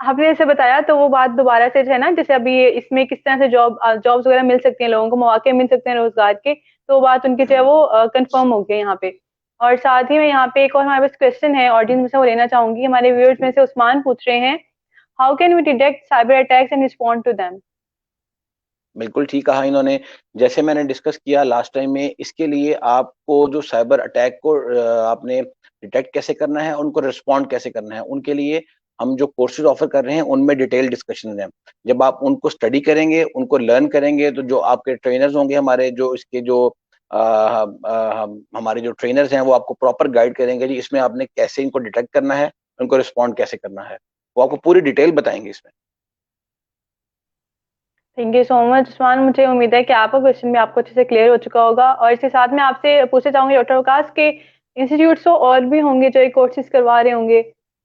आपने जैसे बताया तो वो बात दोबारा से जो है ना, जैसे अभी इसमें किस तरह से जॉब्स वगैरह मिल सकते हैं, लोगों को मौके मिल सकते हैं रोजगार के, तो वो बात उनकी जो है हम्म। वो कंफर्म हो गई यहाँ पे। और साथ ही में यहाँ पे एक और हमारे पास क्वेश्चन है ऑडियंस में से, वो लेना चाहूंगी। हमारे व्यूअर्स में से उस्मान पूछ रहे हैं, how can we detect cyber attacks and respond to them? बिल्कुल ठीक कहा इन्होंने। जैसे मैंने डिस्कस किया लास्ट टाइम में, इसके लिए आपको जो साइबर अटैक को आपने डिटेक्ट कैसे करना है, उनको रिस्पॉन्ड कैसे करना है, उनके लिए हम जो कोर्सेज ऑफर कर रहे हैं उनमें डिटेल डिस्कशन है। जब आप उनको स्टडी करेंगे, उनको लर्न करेंगे, तो जो आपके ट्रेनर्स होंगे, हमारे जो इसके जो हमारे जो ट्रेनर्स हैं, वो आपको प्रॉपर गाइड करेंगे जी इसमें आपने कैसे इनको डिटेक्ट करना है, उनको रिस्पॉन्ड कैसे करना है, वो आपको पूरी डिटेल बताएंगे इसमें। Thank you so much Usman. मुझे उम्मीद है कि आपका क्वेश्चन भी आपको अच्छे से क्लियर हो चुका होगा। और इसके साथ में आपसे पूछना चाहूंगी, डॉक्टर वकास के इंस्टीट्यूट तो और भी होंगे जो ये कोर्सेज करवा रहे होंगे,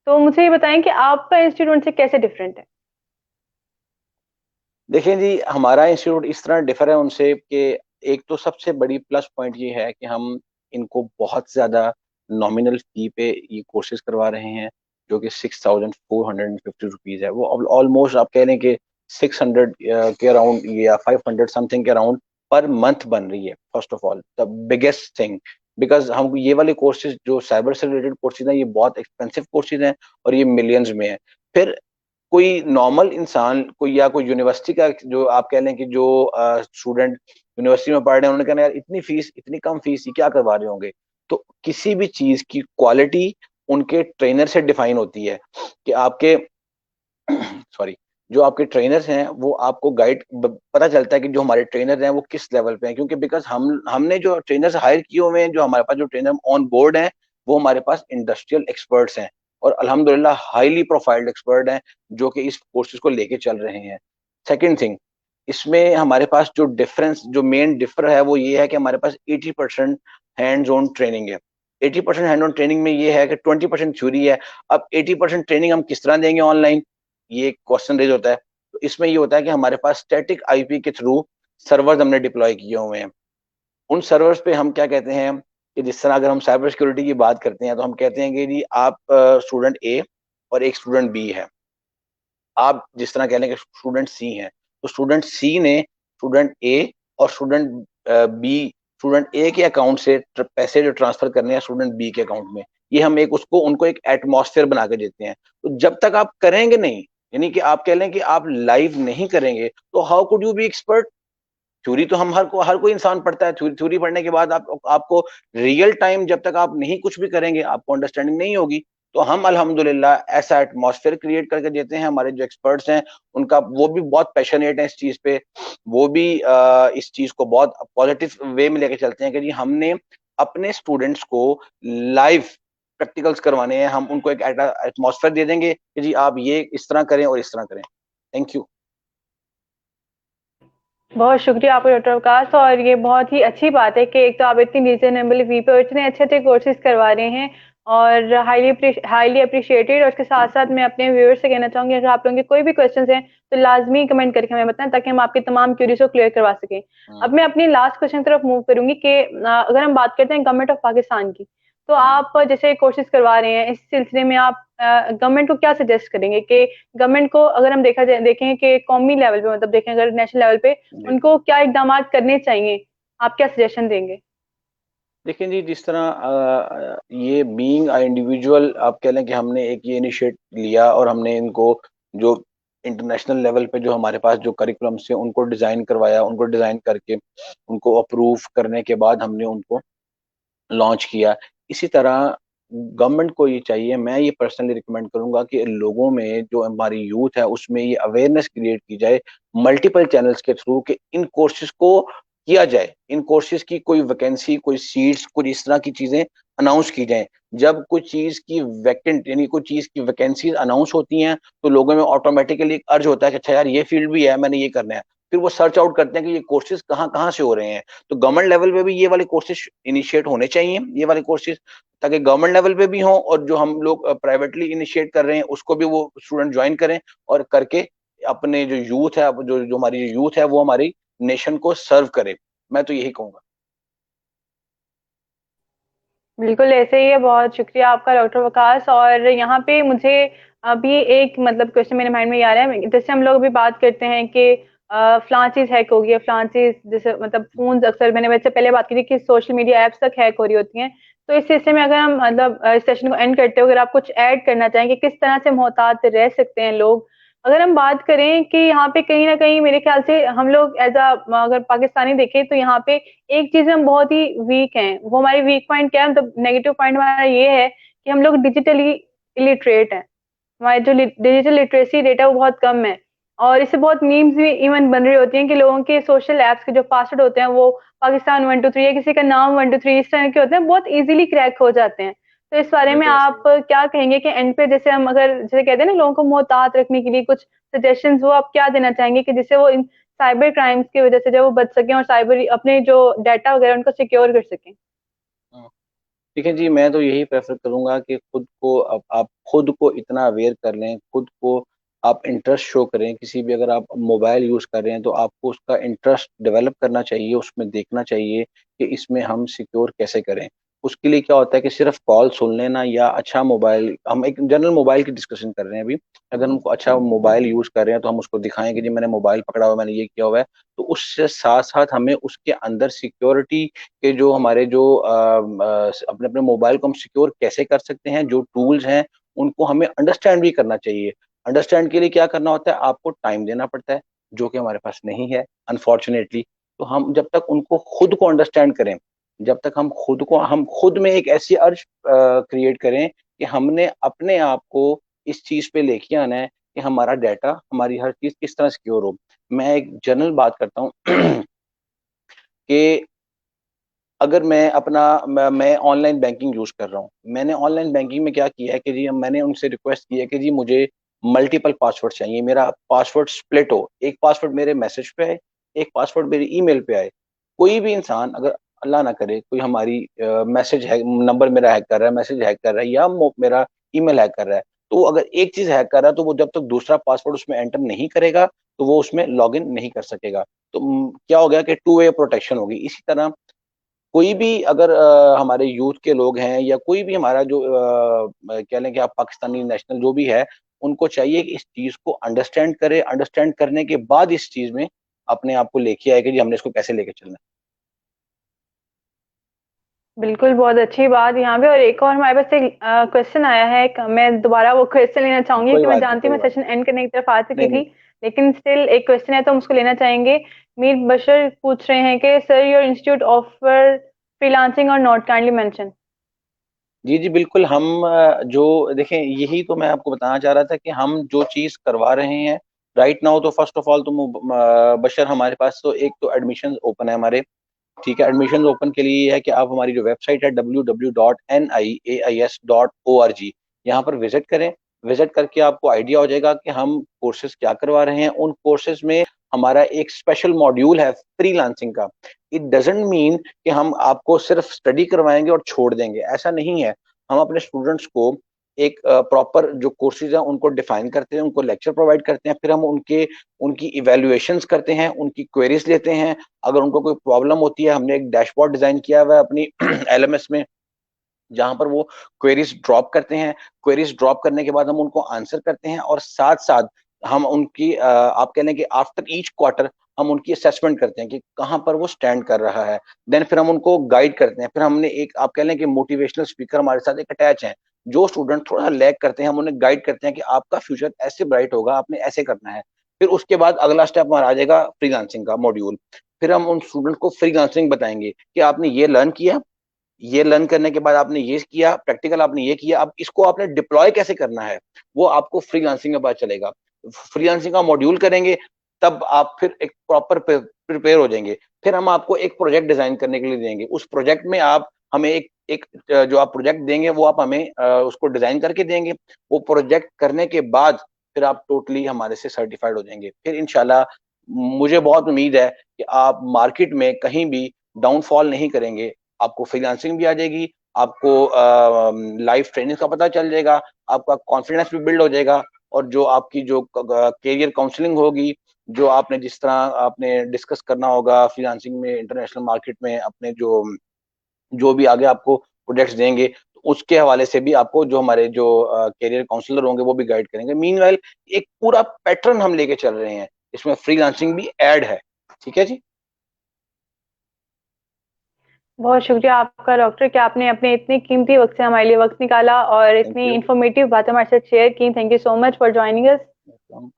तो मुझे ये बताएं कि आपका इंस्टीट्यूट उनसे कैसे डिफरेंट है? देखिए जी, हमारा इंस्टीट्यूट इस तरह डिफर है उनसे कि एक तो सबसे बड़ी प्लस पॉइंट ये है कि हम इनको बहुत ज़्यादा नॉमिनल फी पे ये कोर्सेज करवा रहे हैं, जो कि 6450 रुपीज़ है। वो ऑलमोस्ट आप कह लें कि 600 के अराउंड या 500 समथिंग के अराउंड पर मंथ बन रही है। First of all the biggest thing, because हम ये वाले कोर्सेज जो साइबर से रिलेटेड कोर्सेज हैं, ये बहुत एक्सपेंसिव कोर्सेज हैं और ये मिलियंस में है। फिर कोई नॉर्मल इंसान, कोई या कोई यूनिवर्सिटी का जो आप कह लें कि जो स्टूडेंट यूनिवर्सिटी में पढ़ रहे हैं, उन्होंने कहना यार इतनी फीस, इतनी कम फीस, ये क्या करवा रहे होंगे। तो किसी भी चीज की क्वालिटी उनके ट्रेनर से डिफाइन होती है कि आपके सॉरी, जो आपके ट्रेनर्स हैं वो आपको गाइड, पता चलता है कि जो हमारे ट्रेनर हैं वो किस लेवल पे हैं, क्योंकि बिकॉज हमने जो ट्रेनर्स हायर किए हुए हैं, जो हमारे पास जो ट्रेनर ऑन बोर्ड हैं, वो हमारे पास इंडस्ट्रियल एक्सपर्ट्स हैं और अल्हम्दुलिल्लाह हाईली प्रोफाइल्ड एक्सपर्ट हैं, जो कि इस कोर्सेज को लेके चल रहे हैं। सेकेंड थिंग, इसमें हमारे पास जो डिफरेंस, जो मेन डिफर है, वो ये है कि हमारे पास 80% हैंड्स ऑन ट्रेनिंग है। 80% हैंड ऑन ट्रेनिंग में ये है कि 20% थ्योरी है। अब 80% ट्रेनिंग हम किस तरह देंगे ऑनलाइन, ये एक क्वेश्चन रेज होता है। तो इसमें ये होता है कि हमारे पास स्टैटिक आईपी के थ्रू सर्वर्स हमने डिप्लॉय किए हुए हैं। उन सर्वर्स पे हम क्या कहते हैं कि जिस तरह अगर हम साइबर सिक्योरिटी की बात करते हैं, तो हम कहते हैं कि जी आप स्टूडेंट ए और एक स्टूडेंट बी है। आप जिस तरह कह लें कि स्टूडेंट सी हैं, तो स्टूडेंट सी ने स्टूडेंट ए और स्टूडेंट बी, स्टूडेंट ए के अकाउंट से पैसे जो ट्रांसफर करने हैं स्टूडेंट बी के अकाउंट में, ये हम एक उसको उनको एक एटमॉस्फेयर बना के देते हैं। तो जब तक आप करेंगे नहीं, यानी कि आप कह लें कि आप लाइव नहीं करेंगे, तो how could you be expert. Theory तो हम हर कोई इंसान पढ़ता है। थ्योरी पढ़ने के बाद आपको रियल टाइम जब तक आप नहीं कुछ भी करेंगे, आपको अंडरस्टैंडिंग नहीं होगी। तो हम अल्हम्दुलिल्लाह ऐसा एटमॉस्फेयर क्रिएट करके देते हैं। हमारे जो एक्सपर्ट्स हैं, उनका वो भी बहुत पैशनेट है इस चीज पे। वो भी इस चीज को बहुत पॉजिटिव वे में लेके चलते हैं कि जी हमने अपने स्टूडेंट्स को लाइव प्रैक्टिकल्स करवाने हैं। हम उनको एक एटमॉस्फेयर दे देंगे कि जी आप ये इस तरह करें और इस तरह करें। Thank you. बहुत शुक्रिया आपका डॉक्टर अवकाश। और ये बहुत ही अच्छी बात है कि एक तो आप इतनी रीजनेबल फी पे और इतने अच्छे अच्छे कोर्सेज करवा रहे हैं, और हाईली अप्रिशिएटेड। और उसके साथ साथ मैं अपने व्यूअर्स से कहना चाहूंगी, अगर आप लोगों के कोई भी क्वेश्चन हैं तो लाजमी कमेंट करके हमें बताएं, ताकि हम आपकी तमाम क्यूरीज को क्लियर करवा सकें। अब मैं अपनी लास्ट क्वेश्चन की तरफ मूव करूंगी कि अगर हम बात करते हैं गवर्नमेंट ऑफ पाकिस्तान की, तो आप जैसे कोर्सेज करवा रहे हैं, इस सिलसिले में आप गवर्नमेंट को क्या सजेस्ट करेंगे कि गवर्नमेंट को, अगर हम देखें कि कौमी लेवल पे, मतलब देखें अगर नेशनल लेवल पे, जी उनको क्या इकदाम करने चाहिए? आप क्या सजेशन देंगे? देखिए जी, जिस तरह ये बीइंग अ इंडिविजुअल, आप कह लें कि हमने एक ये इनिशिएट लिया और हमने इनको जो इंटरनेशनल लेवल पे जो हमारे पास जो करिकुलम्स थे उनको डिज़ाइन करवाया, उनको डिज़ाइन करके उनको अप्रूव करने के बाद हमने उनको लॉन्च किया। इसी तरह गवर्नमेंट को ये चाहिए, मैं ये पर्सनली रिकमेंड करूंगा कि लोगों में जो हमारी यूथ है उसमें ये अवेयरनेस क्रिएट की जाए मल्टीपल चैनल्स के थ्रू, कि इन कोर्सेज को किया जाए, इन कोर्सेज की कोई वैकेंसी, कोई सीट्स, कुछ इस तरह की चीजें अनाउंस की जाएं। जब कुछ चीज की वैकेंट यानी कोई चीज की वैकेंसीज अनाउंस होती हैं, तो लोगों में ऑटोमेटिकली एक अर्ज होता है कि अच्छा यार ये फील्ड भी है, मैंने ये करना है। फिर वो सर्च आउट करते हैं कि ये कोर्सेज कहाँ कहाँ से हो रहे हैं। तो गवर्नमेंट लेवल पे भी ये वाले कोर्सेज इनिशिएट होने चाहिए, ये वाले कोर्सेज, ताकि गवर्नमेंट लेवल पे भी हों और जो हम लोग प्राइवेटली इनिशिएट कर रहे हैं उसको भी वो स्टूडेंट ज्वाइन करें और करके अपने जो यूथ है, जो जो हमारी जो यूथ है वो हमारी नेशन को सर्व करे। मैं तो यही कहूंगा। बिल्कुल ऐसे ही है। बहुत शुक्रिया आपका डॉक्टर वकास। और यहाँ पे मुझे अभी एक मतलब क्वेश्चन मेरे माइंड में ये आ रहा है, जैसे हम लोग अभी बात करते हैं कि फलां चीज हैक हो गई है, फलां चीज, जैसे मतलब फोन, अक्सर मैंने वैसे पहले बात की थी कि सोशल मीडिया एप्स तक हैक हो रही होती हैं। तो इस सिलसिले में अगर हम मतलब इस सेशन को एंड करते हो, अगर आप कुछ ऐड करना चाहें कि किस तरह से मोहतात रह सकते हैं लोग, अगर हम बात करें कि यहाँ पे कहीं ना कहीं मेरे ख्याल से हम लोग एज अ, अगर पाकिस्तानी देखें तो यहाँ पे एक चीज में हम बहुत ही वीक हैं। वो हमारी वीक पॉइंट क्या है, मतलब नेगेटिव पॉइंट हमारा ये है कि हम लोग डिजिटली इलिटरेट हैं। हमारी जो डिजिटल लिटरेसी रेट है वो बहुत कम है। और इससे बहुत मीम्स भी इवन बन रही होती हैं कि लोगों के सोशल एप्स के जो पासवर्ड होते हैं वो पाकिस्तान 123 या किसी का नाम 123 इस तरह के होते हैं, बहुत इजीली क्रैक हो जाते हैं। तो इस बारे में बिल्कुल ऐसे आप ही क्या कहेंगे कि एंड पे जैसे हम अगर जैसे कहते हैं ना लोगों को मोहतात रखने के लिए कुछ सजेशंस, वो आप क्या देना चाहेंगे कि जिससे वो इन साइबर क्राइम्स की वजह से जो वो बच सकें और साइबर अपने जो डाटा वगैरह उनको सिक्योर कर सकें? है। ठीक है जी, मैं तो यही प्रेफर करूंगा कि खुद को, अब आप खुद को इतना अवेयर कर लें, खुद को आप इंटरेस्ट शो करें। किसी भी, अगर आप मोबाइल यूज़ कर रहे हैं तो आपको उसका इंटरेस्ट डेवलप करना चाहिए, उसमें देखना चाहिए कि इसमें हम सिक्योर कैसे करें। उसके लिए क्या होता है कि सिर्फ कॉल सुन लेना या अच्छा मोबाइल, हम एक जनरल मोबाइल की डिस्कशन कर रहे हैं अभी, अगर हमको अच्छा मोबाइल यूज़ कर रहे हैं तो हम उसको दिखाएं कि जी मैंने मोबाइल पकड़ा हुआ है, मैंने ये किया हुआ है। तो उससे साथ साथ हमें उसके अंदर सिक्योरिटी के जो हमारे जो अपने अपने मोबाइल को हम सिक्योर कैसे कर सकते हैं, जो टूल्स हैं उनको हमें अंडरस्टैंड भी करना चाहिए। अंडरस्टैंड के लिए क्या करना होता है, आपको टाइम देना पड़ता है, जो कि हमारे पास नहीं है अनफॉर्चुनेटली। तो हम जब तक उनको खुद को अंडरस्टैंड करें, जब तक हम खुद में एक ऐसी अर्ज क्रिएट करें कि हमने अपने आप को इस चीज पे लेके आना है कि हमारा डाटा, हमारी हर चीज किस तरह सिक्योर हो। मैं एक जनरल बात करता हूँ कि अगर मैं ऑनलाइन बैंकिंग यूज कर रहा हूँ, मैंने ऑनलाइन बैंकिंग में क्या किया है कि जी मैंने उनसे रिक्वेस्ट की है कि जी मुझे मल्टीपल पासवर्ड चाहिए, मेरा पासवर्ड स्प्लिट हो, एक पासवर्ड मेरे मैसेज पे आए, एक पासवर्ड मेरी ईमेल पे आए। कोई भी इंसान अगर अल्लाह ना करे कोई हमारी मैसेज है, नंबर मेरा हैक कर रहा है, मैसेज हैक कर रहा है या मेरा ईमेल हैक कर रहा है, तो अगर एक चीज हैक कर रहा है तो वो जब तक दूसरा पासवर्ड उसमें एंटर नहीं करेगा तो वो उसमें लॉग इन नहीं कर सकेगा। तो क्या हो गया कि टू वे प्रोटेक्शन होगी। इसी तरह कोई भी अगर हमारे यूथ के लोग हैं या कोई भी हमारा जो कह लें कि आप पाकिस्तानी नेशनल जो भी है, उनको चाहिए कि इस चीज को अंडरस्टैंड करे, अंडरस्टैंड करने के बाद इस चीज में अपने आप को लेके आए कि जी हमने इसको कैसे लेके चलना बिल्कुल, बहुत अच्छी बात यहाँ पे। और एक और हमारे पास एक क्वेश्चन आया है, मैं दोबारा वो क्वेश्चन लेना है। चाहूंगी कोई कि मैं बात नहीं, जानती कोई हूँ मैं बात सेशन एंड करने की तरफ आ नहीं। चुकी नहीं थी, लेकिन स्टिल एक क्वेश्चन है तो हम उसको लेना चाहेंगे। मीर बशर पूछ रहे हैं कि sir, your institute offer freelancing और नॉट, काइंडली मेंशन। जी जी बिल्कुल। हम जो देखें, यही तो मैं आपको बताना चाह रहा था कि हम जो चीज़ करवा रहे हैं राइट नाउ, तो फर्स्ट ऑफ ऑल तो बशर हमारे पास तो एक तो एडमिशन ओपन है हमारे। ठीक है, एडमिशन ओपन के लिए ये है कि आप हमारी जो वेबसाइट है www.niais.org, यहाँ पर विजिट करें। विजिट करके आपको आइडिया हो जाएगा कि हम कोर्सेज क्या करवा रहे हैं। उन कोर्सेज में हमारा एक स्पेशल मॉड्यूल है फ्रीलांसिंग का। इट डजेंट मीन कि हम आपको सिर्फ स्टडी करवाएंगे और छोड़ देंगे, ऐसा नहीं है। हम अपने स्टूडेंट्स को एक प्रॉपर जो कोर्सेज हैं उनको डिफाइन करते हैं, उनको लेक्चर प्रोवाइड करते हैं, फिर हम उनकी इवेल्युएशंस करते हैं, उनकी क्वेरीज लेते हैं। अगर उनको कोई प्रॉब्लम होती है, हमने एक डैशबोर्ड डिजाइन किया हुआ है अपनी एलएमएस में, जहां पर वो क्वेरीज ड्रॉप करते हैं। क्वेरीज ड्रॉप करने के बाद हम उनको आंसर करते हैं और साथ साथ हम उनकी आप कह लें कि आफ्टर ईच क्वार्टर हम उनकी असेसमेंट करते हैं कि कहाँ पर वो स्टैंड कर रहा है। देन फिर हम उनको गाइड करते हैं। फिर हमने एक, आप कह लें कि मोटिवेशनल स्पीकर हमारे साथ एक अटैच है। जो स्टूडेंट थोड़ा लैग करते हैं हम उन्हें गाइड करते हैं कि आपका फ्यूचर ऐसे ब्राइट होगा, आपने ऐसे करना है। फिर उसके बाद अगला स्टेप हमारा आ जाएगा फ्रीलांसिंग का मॉड्यूल। फिर हम उन स्टूडेंट को फ्रीलांसिंग बताएंगे कि आपने ये लर्न किया, ये लर्न करने के बाद आपने ये किया, प्रैक्टिकल आपने ये किया, अब इसको आपने डिप्लॉय कैसे करना है वो आपको फ्रीलांसिंग के बाद चलेगा। फ्रीलांसिंग का मॉड्यूल करेंगे, तब आप फिर एक प्रॉपर प्रिपेयर हो जाएंगे। फिर हम आपको एक प्रोजेक्ट डिजाइन करने के लिए देंगे। उस प्रोजेक्ट में आप हमें एक जो आप प्रोजेक्ट देंगे वो आप हमें उसको डिजाइन करके देंगे। वो प्रोजेक्ट करने के बाद फिर आप टोटली हमारे से सर्टिफाइड हो जाएंगे। फिर इंशाल्लाह मुझे बहुत उम्मीद है कि आप मार्केट में कहीं भी डाउनफॉल नहीं करेंगे। आपको फ्रीलांसिंग भी आ जाएगी, आपको लाइफ ट्रेनिंग का पता चल जाएगा, आपका कॉन्फिडेंस भी बिल्ड हो जाएगा। और जो आपकी जो कैरियर काउंसलिंग होगी, जो आपने जिस तरह आपने डिस्कस करना होगा फ्रीलांसिंग में, इंटरनेशनल मार्केट में अपने जो जो भी आगे आपको प्रोजेक्ट्स देंगे, तो उसके हवाले से भी आपको जो हमारे जो कैरियर काउंसलर होंगे वो भी गाइड करेंगे। मीनवाइल एक पूरा पैटर्न हम लेके चल रहे हैं, इसमें फ्रीलांसिंग भी ऐड है। ठीक है जी। बहुत शुक्रिया आपका डॉक्टर कि आपने अपने इतने कीमती वक्त से हमारे लिए वक्त निकाला और थैंक इतनी यू। इंफॉर्मेटिव बातें हमारे साथ शेयर की। Thank you so much for joining us.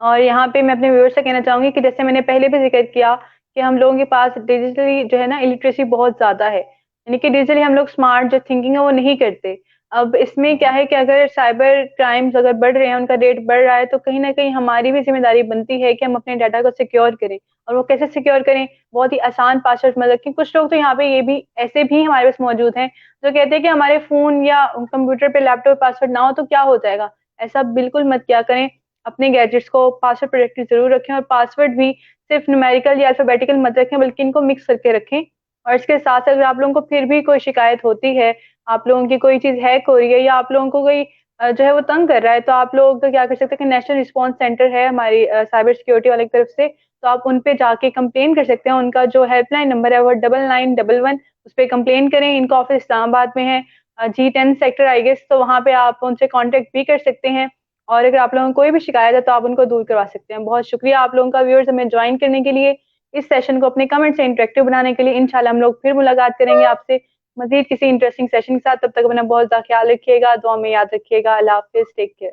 और यहाँ पे मैं अपने व्यूअर्स से कहना चाहूंगी कि जैसे मैंने पहले भी जिक्र किया कि हम लोगों के पास डिजिटली जो है ना इलिटरेसी बहुत ज्यादा है, यानी कि डिजिटली हम लोग स्मार्ट जो थिंकिंग है वो नहीं करते। अब इसमें क्या है कि अगर साइबर क्राइम्स अगर बढ़ रहे हैं, उनका रेट बढ़ रहा है, तो कहीं ना कहीं हमारी भी जिम्मेदारी बनती है कि हम अपने डाटा को सिक्योर करें। और वो कैसे सिक्योर करें? बहुत ही आसान पासवर्ड में रखें। कुछ लोग तो यहाँ पे ये भी ऐसे भी हमारे पास मौजूद हैं जो कहते हैं कि हमारे फोन या कंप्यूटर पे लैपटॉप पासवर्ड ना हो तो क्या हो जाएगा। ऐसा बिल्कुल मत किया करें। अपने गैजेट्स को पासवर्ड प्रोटेक्टेड जरूर रखें, और पासवर्ड भी सिर्फ न्यूमेरिकल या अल्फाबेटिकल मत रखें, बल्कि इनको मिक्स करके रखें। और इसके साथ साथ अगर आप लोगों को फिर भी कोई शिकायत होती है, आप लोगों की कोई चीज हैक हो रही है, या आप लोगों को कोई जो है वो तंग कर रहा है, तो आप लोग तो क्या कर सकते हैं कि नेशनल रिस्पांस सेंटर है हमारी साइबर सिक्योरिटी वाले की तरफ से, तो आप उन पे जाके कंप्लेन कर सकते हैं। उनका जो हेल्पलाइन नंबर है वो 9911, उस पर कंप्लेन करें। इनका ऑफिस इस्लामाबाद में है, G10 सेक्टर आई गेस, तो वहां पे आप उनसे कांटेक्ट भी कर सकते हैं। और अगर आप लोगों को कोई भी शिकायत है तो आप उनको दूर करवा सकते हैं। बहुत शुक्रिया आप लोगों का व्यूअर्स हमें ज्वाइन करने के लिए, इस सेशन को अपने कमेंट से इंटरेक्टिव बनाने के लिए। इंशाल्लाह हम लोग फिर मुलाकात करेंगे आपसे मजीद किसी इंटरेस्टिंग सेशन के साथ। तब तक अपना बहुत ज्यादा ख्याल रखिएगा, दुआ में याद रखिएगा। अल्लाह हाफिज, टेक केयर।